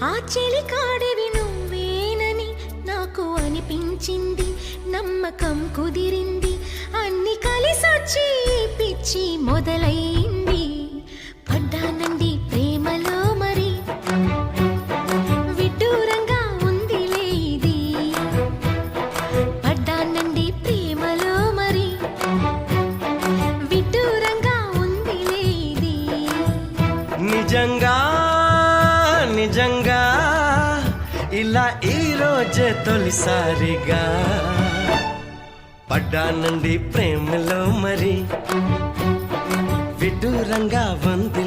ఆ చెలికాడివి నువ్వేనని నాకు అనిపించింది, నమ్మకం కుదిరింది, అన్ని కలిసొచ్చి పిచ్చి మొదలైంది. పడ్డానండి ప్రేమలో మరి, విడ్డూరంగా ఉందిలే ఇది. పడ్డానండి ప్రేమలో మరి, విడ్డూరంగా ఉందిలే ఇది. నిజంగా నిజంగా ఇలా ఈ రోజే తొలిసారిగా పడ్డానండి ప్రేమలో మరి, విడ్డూరంగా ఉంది